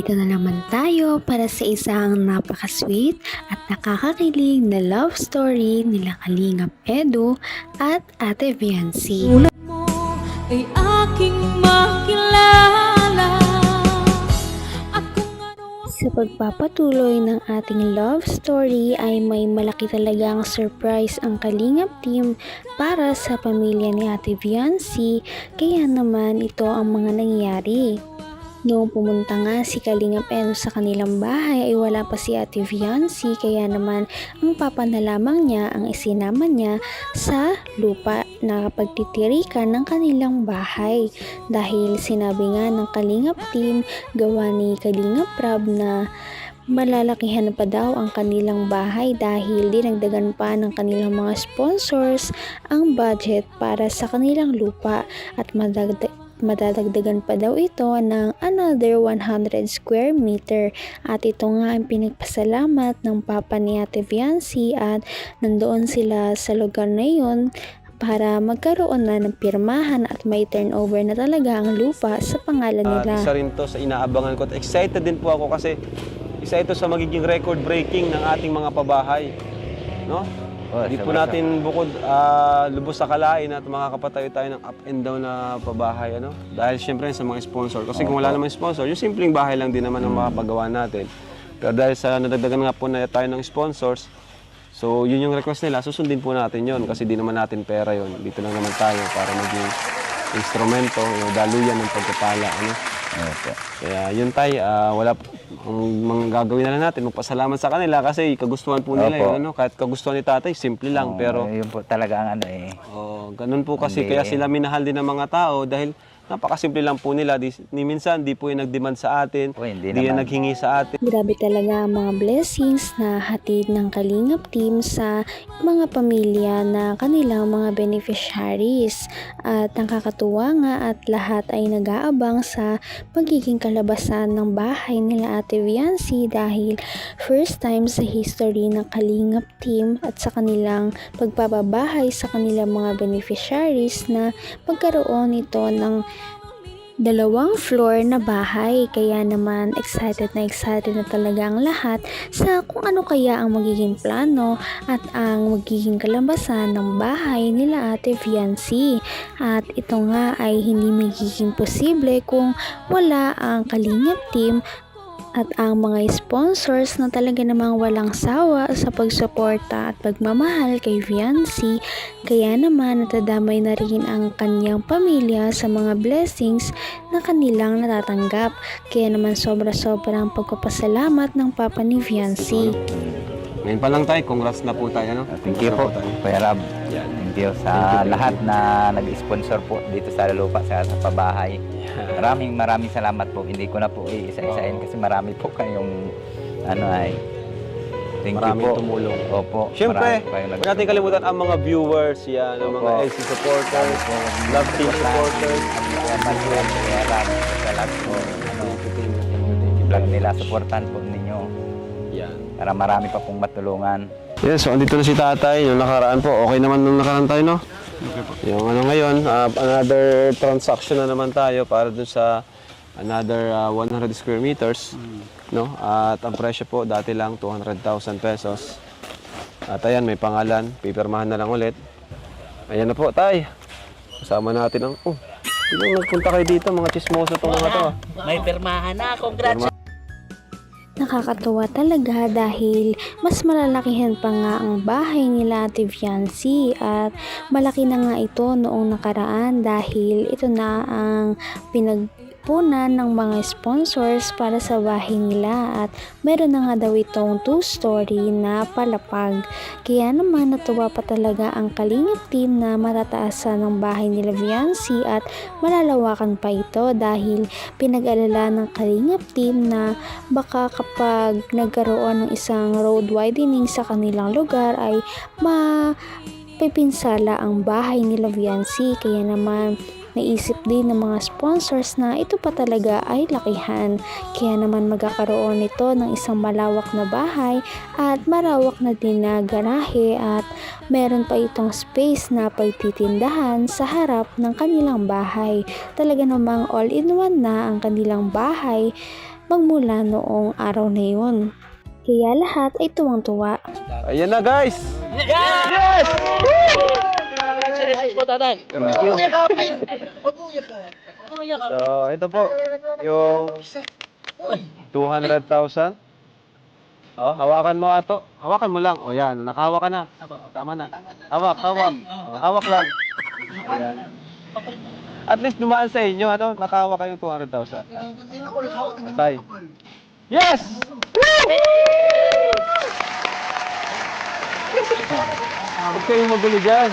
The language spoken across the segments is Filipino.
Narito na naman tayo para sa isang napaka-sweet at nakakakilig na love story nila Kalingap Edu at Ate Viancy. Tulad mo ay aking makilala at kung ano Sa pagpapatuloy ng ating love story ay may malaki talagang surprise ang Kalingap team para sa pamilya ni Ate Viancy, kaya naman ito ang mga nangyari. Noong pumunta nga si Kalingap Edu sa kanilang bahay ay wala pa si Ate Viancy, kaya naman ang papa na lamang niya ang isinama niya sa lupa na pagtitirikan ng kanilang bahay. Dahil sinabi nga ng Kalingap team gawa ni Kalingap Rab na malalakihan pa daw ang kanilang bahay dahil dinagdagan pa ng kanilang mga sponsors ang budget para sa kanilang lupa at madadagdagan pa daw ito ng another 100 square meter. At ito nga ang pinagpasalamat ng papa ni Ate Viancy at nandoon sila sa lugar na yun para magkaroon na ng pirmahan at may turnover na talaga ang lupa sa pangalan nila. Isa rin to sa inaabangan ko at excited din po ako kasi isa ito sa magiging record breaking ng ating mga pabahay, no? Hindi po natin bukod lubos sa kalain at makakapatayo tayo ng up and down na pabahay, ano? Dahil siyempre sa mga sponsor. Kasi kung wala namang sponsor, yung simpleng bahay lang din naman ang makapagawa natin. Pero dahil sa nadagdagan nga po na tayo ng sponsors, so yun yung request nila, susundin po natin yun kasi di naman natin pera yun. Dito lang naman tayo para maging instrumento, yung daluyan ng pagpapala, ano? Okay. Kaya yun tayo, wala ang mga gagawin na lang natin, magpasalamat sa kanila kasi kagustuhan po nila yun, ano? Kahit kagustuhan ni tatay, simple lang, pero yun po talaga ang ano eh. ganun po kasi, kaya sila minahal din ng mga tao dahil napakasimple lang po nila. Ni minsan, di po yung nag-demand sa atin, Hindi di yung naman. naghingi sa atin. Grabe talaga ang mga blessings na hatid ng Kalingap team sa mga pamilya na kanilang mga beneficiaries. At nakakatuwa nga at lahat ay nag-aabang sa magiging kalabasan ng bahay nila Ate Viancy dahil first time sa history ng Kalingap team at sa kanilang pagpapabahay sa kanilang mga beneficiaries na magkaroon ito ng 2 floor na bahay. Kaya naman excited na talaga ang lahat sa kung ano kaya ang magiging plano at ang magiging kalabasan ng bahay nila Ate Viancy. At ito nga ay hindi magiging posible kung wala ang Kalingap team at ang mga sponsors na talaga namang walang sawa sa pagsuporta at pagmamahal kay Viancy. Kaya naman natadamay na rin ang kanyang pamilya sa mga blessings na kanilang natatanggap. Kaya naman sobra-sobrang pagpapasalamat ng papa ni Viancy. Ngayon pa lang tayo, congrats na po tayo, ano? Thank you po, Kuya Rab. Thank you sa lahat na nag-sponsor po dito sa lupa sa pabahay. Maraming salamat po. Hindi ko na po isa-isain kasi marami po kayong thank Maraming you po. tumulong. Opo. Siyempre, marami kayong huwag natin kalimutan ang mga viewers, yan, ang mga Opo. LC supporters, Love Team supporters. Kuya Rab, sa lahat po. Vlog nila, supportan po ninyo. Yan. Para marami pa pong matulungan. Yes, so andito na si tatay. Yung nakaraan po, okay naman nung nakaraan tayo, no? Okay po. Yung ano ngayon, another transaction na naman tayo para dun sa another 100 square meters, no? At ang presyo po, dati lang 200,000 pesos. At ayan, may pangalan, pipirmahan na lang ulit. Ayan na po, tay. Kasama natin ang, nagpunta kayo dito, mga chismoso tong mga to. May pirmahan na. Congrats. Nakakatuwa talaga dahil mas malalakihan pa nga ang bahay nila Ate Viancy at malaki na nga ito noong nakaraan dahil ito na ang pinagpunan ng mga sponsors para sa bahay nila at meron na nga daw itong 2-story na palapag. Kaya naman natuwa pa talaga ang Kalingap team na matataasan ng bahay nila Viancy at malalawakan pa ito dahil pinag-alala ng Kalingap team na baka kapag nagkaroon ng isang road widening sa kanilang lugar ay mapipinsala ang bahay nila Viancy. Kaya naman naisip din ng mga sponsors na ito pa talaga ay lakihan. Kaya naman magkakaroon ito ng isang malawak na bahay at marawak na din na garahe at meron pa itong space na pagtitindahan sa harap ng kanilang bahay. Talaga namang all-in-one na ang kanilang bahay magmula noong araw na yun. Kaya lahat ay tuwang-tuwa. Ayan na guys! So, ito po, yung 200,000. Oh, hawakan mo ato. Hawakan mo lang. O yan, nakahawak ka na. Tama na. Hawak. Hawak lang. Ayan. At least dumaan sa inyo, ano? Nakahawak kayo 200,000. Tay. Yes! Huwag kayong magulo dyan.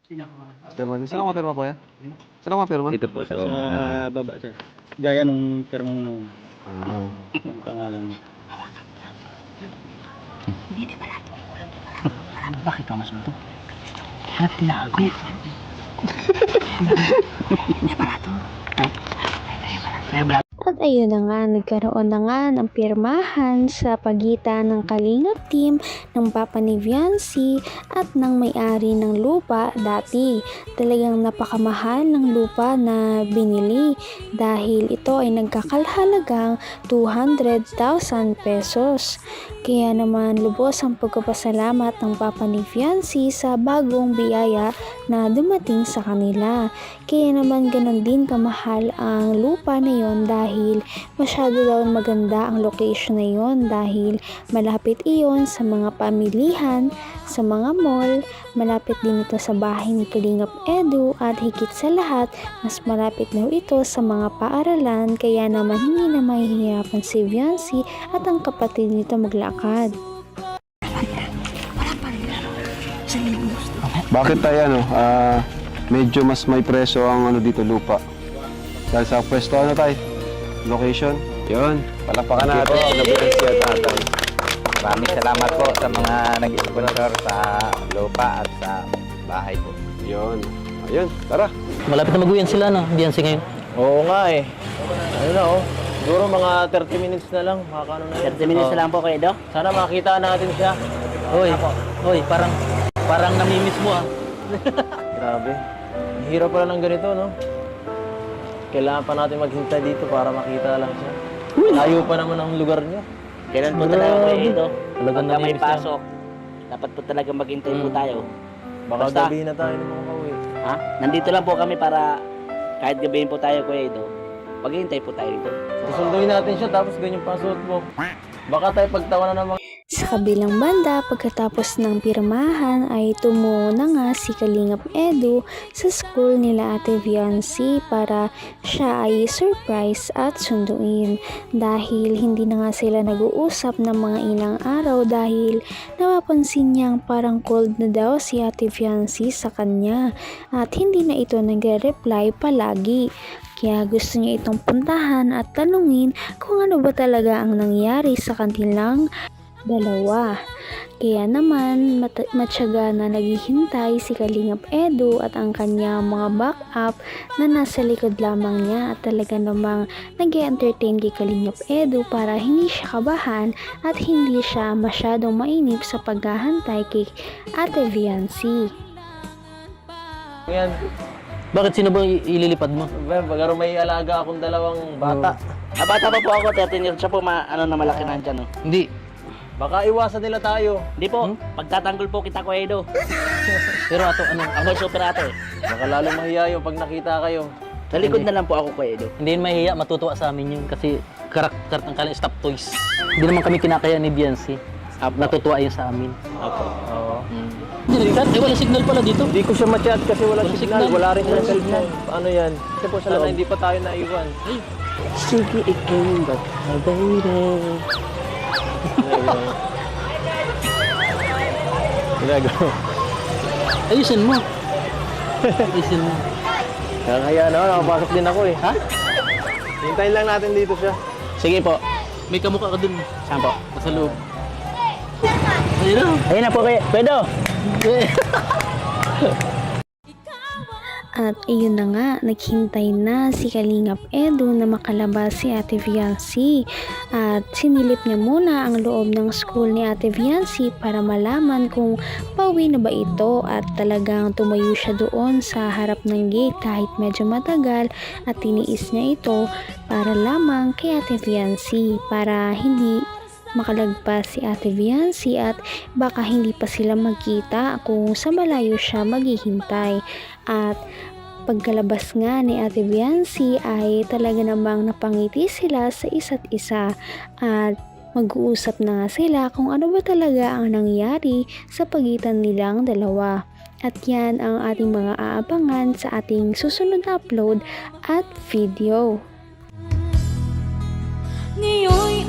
Pirma. Saan ako pirma po yan? Saan ako pirma? Dito po sa Baba, sir. Gaya nung pirmong nung pangalan. Bakit ka mas ito? Hanap tinago. At ayun na nga, nagkaroon na nga ng pirmahan sa pagitan ng Kalingap team ng Papa ni Viancy at ng may-ari ng lupa dati. Talagang napakamahal ng lupa na binili dahil ito ay nagkakalhalagang 200,000 pesos. Kaya naman lubos ang pagpapasalamat ng Papa ni Viancy sa bagong biyaya na dumating sa kanila. Kaya naman ganon din kamahal ang lupa na yon dahil masyado daw maganda ang location na yon dahil malapit iyon sa mga pamilihan, sa mga mall, malapit din ito sa bahay ni Kalingap Edu at higit sa lahat, mas malapit daw ito sa mga paaralan kaya naman hindi na mahihirapan si Viancy at ang kapatid nito maglakad. Bakit tayo ano? Medyo mas may preso ang ano dito lupa. Dahil sa pwesto ano tayo? Location. Yun. Palakpakan natin. Nabuhay siya tatay. Maraming salamat po sa mga nag-sponsor sa lupa at sa bahay po. Yun. Ayun. Tara. Malapit na mag-uwian sila, no? Diyansi ngayon. Oo nga eh. Ano na oh. Siguro mga 30 minutes na lang. Makakano na yun. 30 minutes na lang po kayo, do? Sana makita natin siya. Oy, parang namimiss mo, ah. Grabe. Ang hirap pala ng ganito, no? Kailangan pa natin maghintay dito para makita lang siya. Layo pa naman ang lugar niya. Kailan po talaga kayo, do? Talagang Pagka may namimiss yan. pasok, dapat po talaga maghintay po tayo. Baka Basta. gabi na tayo ng mga kauwi. Ha? Nandito lang po kami para kahit gabihin po tayo, Kuya Edo, maghintay po tayo dito. Susunduin natin siya tapos ganyan pa suot mo. Baka tayo pagtawanan ng mga... Sa kabilang banda, pagkatapos ng pirmahan ay tumungo na nga si Kalingap Edu sa school nila Ate Viancy para siya ay surprise at sunduin. Dahil hindi na nga sila nag-uusap ng mga ilang araw dahil napapansin niyang parang cold na daw si Ate Viancy sa kanya at hindi na ito nagre-reply palagi. Kaya gusto niya itong puntahan at tanungin kung ano ba talaga ang nangyari sa kanilang dalawa. Kaya naman matyaga na naghihintay si Kalingap Edu at ang kanyang mga backup na nasa likod lamang niya at talaga namang nag-entertain kay Kalingap Edu para hindi siya kabahan at hindi siya masyadong mainip sa paghahantay kay Ate Viancy. Yan. Bakit sino ba ililipad mo? Pagkaro may alaga akong dalawang bata. Bata pa po ako, 13 years. Siya po, malaki na dyan, no? Hindi. Baka iwasan nila tayo. Hindi po, pagtatanggol po kita, Kuya Edo. Pero ako super ato eh. Baka lalong mahiya yung pag nakita kayo. Sa likod na lang po ako, Kuya Edo. Hindi yun mahihiya, matutuwa sa amin yun kasi karakter ng kanilang stop toys. Hindi naman kami kinakaya ni Biancy. Natutuwa yun sa amin. Oo. Wala signal pala dito. Hindi ko siya ma-chat kasi wala Walang signal. signal. Wala rin siya cellphone. Paano yan? Kasi po sana hindi pa tayo naiwan. Sige, ikaw ba? Baby. Ginagawa. Ayusin mo. Ayusin mo. Kaya na, nakapasok din ako eh. Ha? Hintayin lang natin dito siya. Sige po. May kamukha ka dun. Saan po? Sa loob. Ayun na. Ayun na po, Kuya Edo. At ayun na nga, naghintay na si Kalingap Edu na makalabas si Ate Viancy. At sinilip niya muna ang loob ng school ni Ate Viancy para malaman kung pauwi na ba ito, at talagang tumayo siya doon sa harap ng gate kahit medyo matagal, at tiniis niya ito para lamang kay Ate Viancy, para hindi makalagpas si Ate Viancy at baka hindi pa sila magkita kung sa malayo siya maghihintay. At pagkalabas nga ni Ate Viancy ay talaga namang napangiti sila sa isa't isa, at mag-uusap na nga sila kung ano ba talaga ang nangyari sa pagitan nilang dalawa. At yan ang ating mga aabangan sa ating susunod na upload at video. Ngayon'y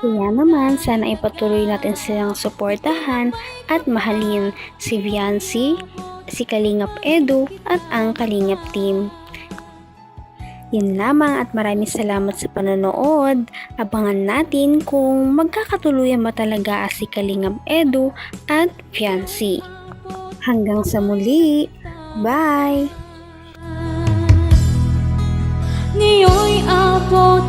Kaya naman, sana ipatuloy natin silang suportahan at mahalin si Viancy, si Kalingap Edu at ang Kalingap team. Yan lamang at maraming salamat sa panonood. Abangan natin kung magkakatuluyan ba talaga si Kalingap Edu at Viancy. Hanggang sa muli. Bye! ngayon'y abot